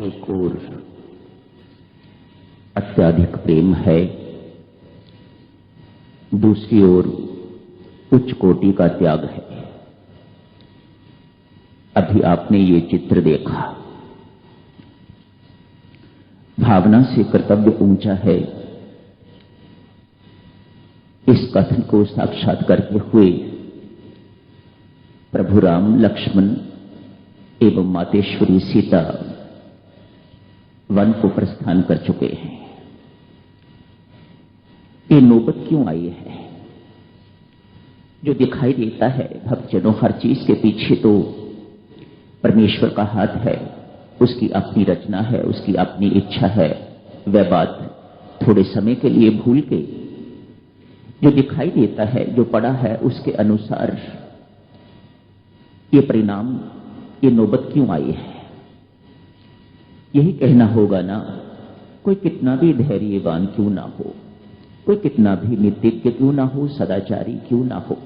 एक और अत्याधिक प्रेम है, दूसरी ओर उच्च कोटि का त्याग है। अभी आपने ये चित्र देखा। भावना से कर्तव्य ऊंचा है, इस कथन को साक्षात करते हुए प्रभु राम, लक्ष्मण एवं मातेश्वरी सीता वन को प्रस्थान कर चुके हैं। ये नौबत क्यों आई है? जो दिखाई देता है भक्तजनों, हर चीज के पीछे तो परमेश्वर का हाथ है, उसकी अपनी रचना है, उसकी अपनी इच्छा है। वह बात थोड़े समय के लिए भूल के जो दिखाई देता है, जो पड़ा है, उसके अनुसार ये परिणाम, ये नौबत क्यों आई है? यही कहना होगा ना। कोई कितना भी धैर्यवान क्यों ना हो, कोई कितना भी नित्यज्ञ क्यों ना हो, सदाचारी क्यों ना हो,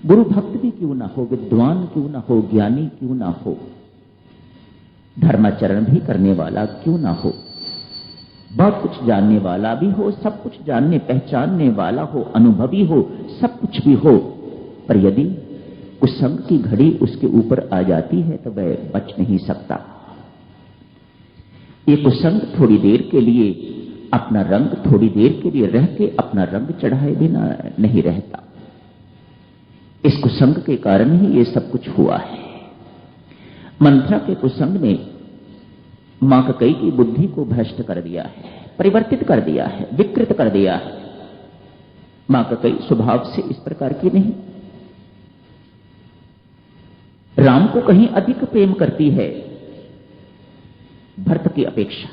गुरु भक्त भी क्यों ना हो, विद्वान क्यों ना हो, ज्ञानी क्यों ना हो, धर्माचरण भी करने वाला क्यों ना हो, बहुत कुछ जानने वाला भी हो, सब कुछ जानने पहचानने वाला हो, अनुभवी हो, सब कुछ भी हो, पर यदि कुसंग की घड़ी उसके ऊपर आ जाती है तो वह बच नहीं सकता। ये कुसंग थोड़ी देर के लिए अपना रंग, थोड़ी देर के लिए रह के अपना रंग चढ़ाए बिना नहीं रहता। इस कुसंग के कारण ही ये सब कुछ हुआ है। मंथरा के कुसंग ने मां कैकेयी की बुद्धि को भ्रष्ट कर दिया है, परिवर्तित कर दिया है, विकृत कर दिया है। मां कैकेयी स्वभाव से इस प्रकार की नहीं, राम को कहीं अधिक प्रेम करती है भरत की अपेक्षा।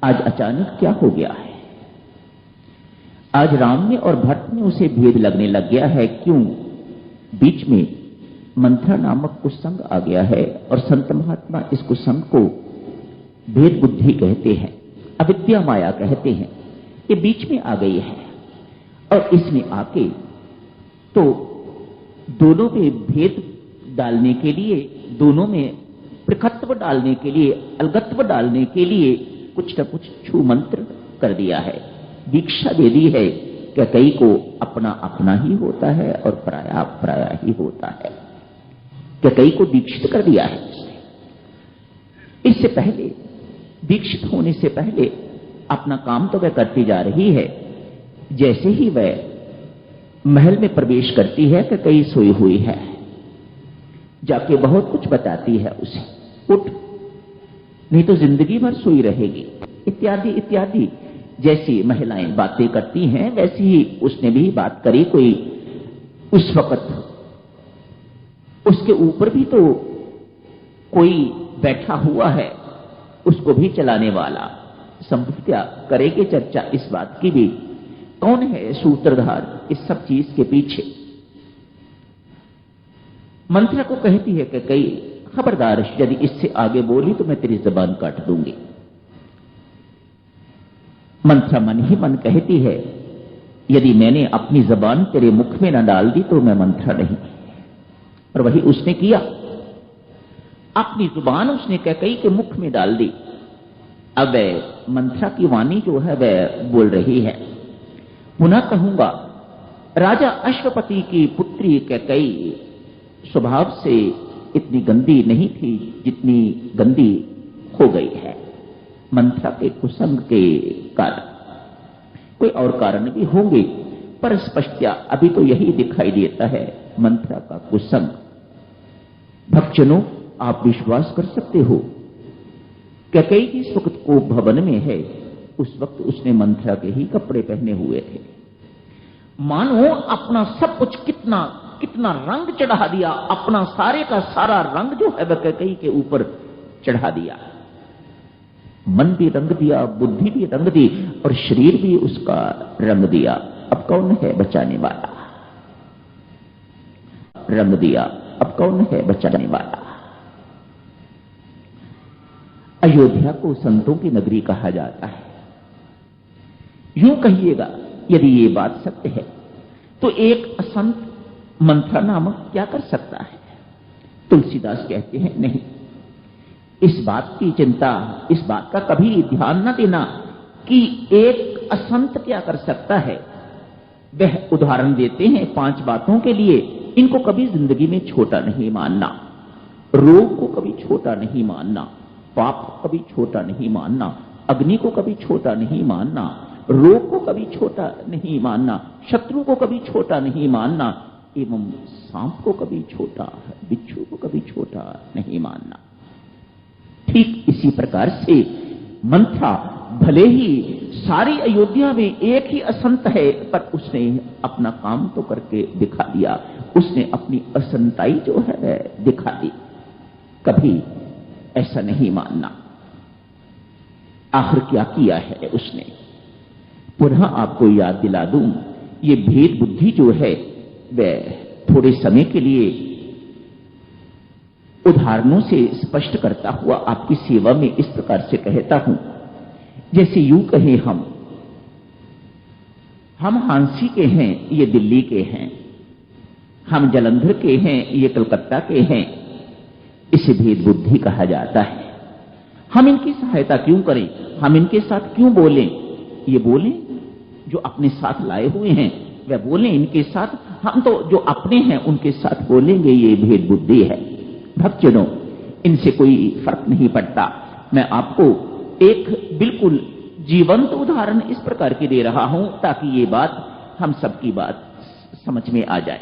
आज अचानक क्या हो गया है? आज राम में और भरत में उसे भेद लगने लग गया है। क्यों? बीच में मंथरा नामक कुसंग आ गया है, और संत महात्मा इस कुसंग को भेद बुद्धि कहते हैं, अविद्या माया कहते हैं। ये बीच में आ गई है, और इसमें आके तो दोनों में भेद डालने के लिए, दोनों में पृथकत्व डालने के लिए, अलगत्व डालने के लिए कुछ न कुछ छू मंत्र कर दिया है। दीक्षा दे दी है। कैकेयी को अपना अपना ही होता है और पराया पराया ही होता है। कैकेयी को दीक्षित कर दिया है। इससे पहले, दीक्षित होने से पहले अपना काम तो वह करती जा रही है। जैसे ही वह महल में प्रवेश करती है, कैकेयी सोई हुई है। जाके बहुत कुछ बताती है उसे, उठ, नहीं तो जिंदगी भर सोई रहेगी, इत्यादि इत्यादि। जैसी महिलाएं बातें करती हैं वैसी ही उसने भी बात करी। कोई उस वक्त उसके ऊपर भी तो कोई बैठा हुआ है, उसको भी चलाने वाला। संभवतः करेंगे चर्चा इस बात की भी, कौन है सूत्रधार इस सब चीज के पीछे। मंथरा को कहती है कि कई खबरदार, यदि इससे आगे बोली तो मैं तेरी जबान काट दूंगी। मंथरा मन ही मन कहती है, यदि मैंने अपनी जबान तेरे मुख में न डाल दी तो मैं मंथरा नहीं। और वही उसने किया, अपनी जुबान उसने कैकेयी के मुख में डाल दी। अब वह मंथरा की वाणी जो है वह बोल रही है। पुनः कहूंगा, राजा अश्वपति की पुत्री कैकेयी स्वभाव से इतनी गंदी नहीं थी जितनी गंदी हो गई है मंथरा के कुसंग के कारण। कोई और कारण भी होंगे, पर स्पष्टया अभी तो यही दिखाई देता है, मंथरा का कुसंग। भक्तजनों, आप विश्वास कर सकते हो, कैकेयी जिस वक्त को भवन में है, उस वक्त उसने मंथरा के ही कपड़े पहने हुए थे। मानो अपना सब कुछ कितना कितना रंग चढ़ा दिया, अपना सारे का सारा रंग जो है वह कैकेयी के ऊपर चढ़ा दिया। मन भी रंग दिया, बुद्धि भी रंग दी, और शरीर भी उसका रंग दिया। अब कौन है बचाने वाला? रंग दिया, अब कौन है बचाने वाला? अयोध्या को संतों की नगरी कहा जाता है। यूं कहिएगा, यदि ये बात सत्य है तो एक असंत मंथरा नामक क्या कर सकता है? तुलसीदास कहते हैं, नहीं, इस बात की चिंता, इस बात का कभी ध्यान न देना कि एक असंत क्या कर सकता है। वह उदाहरण देते हैं 5 बातों के लिए। इनको कभी जिंदगी में छोटा नहीं मानना, रोग को कभी छोटा नहीं मानना, पाप को कभी छोटा नहीं मानना, अग्नि को कभी छोटा नहीं मानना, रोग को कभी छोटा नहीं मानना, शत्रु को कभी छोटा नहीं मानना, एवं सांप को कभी छोटा, बिच्छू को कभी छोटा नहीं मानना। ठीक इसी प्रकार से मंथरा भले ही सारी अयोध्या में एक ही असंत है, पर उसने अपना काम तो करके दिखा दिया, उसने अपनी असंताई जो है दिखा दी। कभी ऐसा नहीं मानना। आखिर क्या किया है उसने? पुनः आपको याद दिला दूं, ये भेद बुद्धि जो है वह थोड़े समय के लिए उदाहरणों से स्पष्ट करता हुआ आपकी सेवा में इस प्रकार से कहता हूं। जैसे यूं कहें, हम हांसी के हैं, ये दिल्ली के हैं, हम जालंधर के हैं, ये कलकत्ता के हैं। इसे भेद बुद्धि कहा जाता है। हम इनकी सहायता क्यों करें, हम इनके साथ क्यों बोलें? ये बोलें जो अपने साथ लाए हुए हैं, वह बोलें इनके साथ, हम तो जो अपने हैं उनके साथ बोलेंगे। ये भेद बुद्धि है। भक्तजनों, इनसे कोई फर्क नहीं पड़ता। मैं आपको एक बिल्कुल जीवंत उदाहरण इस प्रकार की दे रहा हूं ताकि ये बात, हम सबकी बात समझ में आ जाए।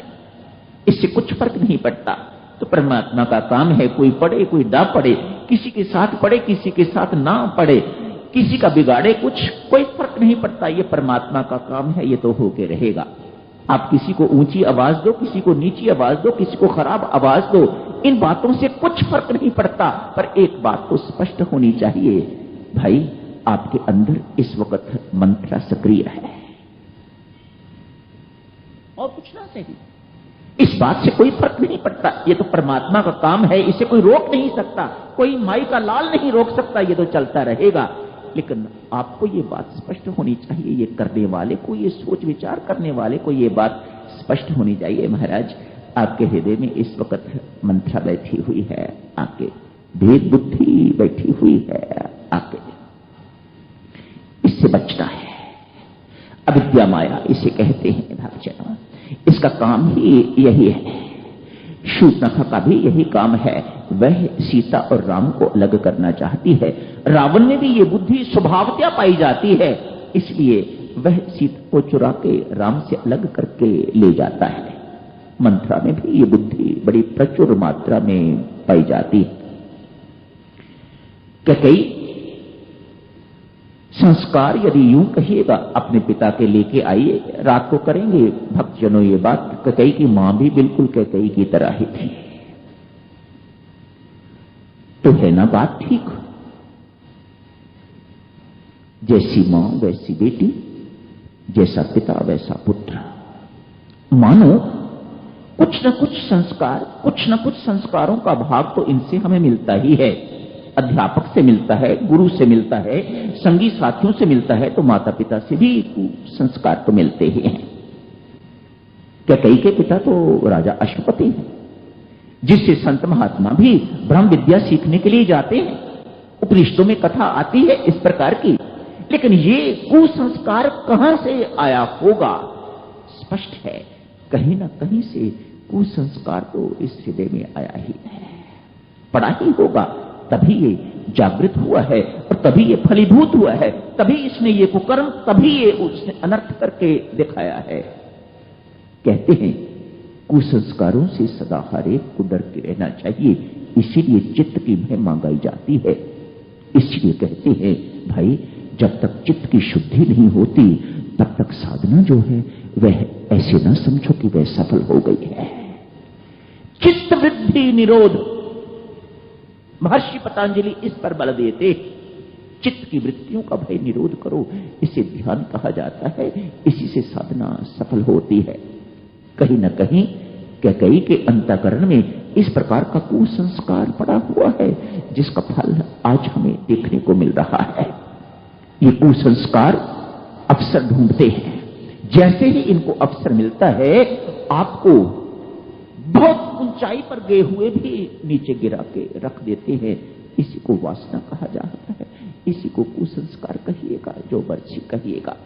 इससे कुछ फर्क नहीं पड़ता। तो परमात्मा का काम है, कोई पढ़े कोई ना पढ़े, किसी के साथ पढ़े किसी के साथ ना पढ़े, किसी का बिगाड़े कुछ, कोई फर्क नहीं पड़ता। ये परमात्मा का काम है, ये तो होके रहेगा। आप किसी को ऊंची आवाज दो, किसी को नीची आवाज दो, किसी को खराब आवाज दो, इन बातों से कुछ फर्क नहीं पड़ता। पर एक बात तो स्पष्ट होनी चाहिए, भाई आपके अंदर इस वक्त मंत्रा सक्रिय है और कुछ ना सही। इस बात से कोई फर्क नहीं पड़ता। ये तो परमात्मा का काम है, इसे कोई रोक नहीं सकता, कोई माई का लाल नहीं रोक सकता, ये तो चलता रहेगा। लेकिन आपको ये बात स्पष्ट होनी चाहिए, ये करने वाले को, ये सोच विचार करने वाले को ये बात स्पष्ट होनी चाहिए। महाराज, आपके हृदय में इस वक्त मंत्रा बैठी हुई है, आपके भेद बुद्धि बैठी हुई है, आपके इससे बचना है। अविद्या माया इसे कहते हैं भक्तजनों। इसका काम ही यही है। शूर्पणखा का भी यही काम है। वह सीता और राम को अलग करना चाहती है। रावण में भी ये बुद्धि स्वभावतः पाई जाती है, इसलिए वह सीता को चुरा के राम से अलग करके ले जाता है। मंथरा में भी ये बुद्धि बड़ी प्रचुर मात्रा में पाई जाती है। कैकेयी संस्कार यदि यूं कहिएगा, अपने पिता के लेके आइए, रात को करेंगे। भक्तजनों, ये बात कैकेयी की मां भी बिल्कुल कैकेयी की तरह ही थी। तो है ना बात ठीक? जैसी मां वैसी बेटी, जैसा पिता वैसा पुत्र। मानो कुछ न कुछ संस्कार, कुछ न कुछ संस्कारों का भाग तो इनसे हमें मिलता ही है। अध्यापक से मिलता है, गुरु से मिलता है, संगी साथियों से मिलता है, तो माता पिता से भी संस्कार तो मिलते ही हैं। कैकेयी के पिता तो राजा अश्वपति हैं, जिससे संत महात्मा भी ब्रह्म विद्या सीखने के लिए जाते हैं। उपनिषदों में कथा आती है इस प्रकार की। लेकिन ये कुसंस्कार कहां से आया होगा? स्पष्ट है, कहीं ना कहीं से कुसंस्कार तो इस हृदय में आया ही है, पड़ा ही होगा, तभी ये जागृत हुआ है और तभी ये फलीभूत हुआ है, तभी इसने ये कुकर्म, तभी ये उसने अनर्थ करके दिखाया है। कहते हैं कुसंस्कारों से सदा हर एक को डर के रहना चाहिए, इसीलिए चित्त की महिमा गाई जाती है। इसलिए कहते हैं भाई, जब तक चित्त की शुद्धि नहीं होती तब तक साधना जो है वह ऐसे ना समझो कि वह सफल हो गई है। चित्त वृद्धि निरोध, महर्षि पतंजलि इस पर बल देते। चित्त की वृत्तियों का भय निरोध करो, इसे ध्यान कहा जाता है। इसी से साधना सफल होती है। कहीं न कहीं कैकेयी के अंतःकरण में इस प्रकार का कुसंस्कार पड़ा हुआ है, जिसका फल आज हमें देखने को मिल रहा है। ये कुसंस्कार अवसर ढूंढते हैं। जैसे ही इनको अवसर मिलता है, आपको बहुत ऊंचाई पर गए हुए भी नीचे गिरा के रख देते हैं। इसी को वासना कहा जाता है, इसी को कुसंस्कार कहिएगा, जो मर्जी कहिएगा।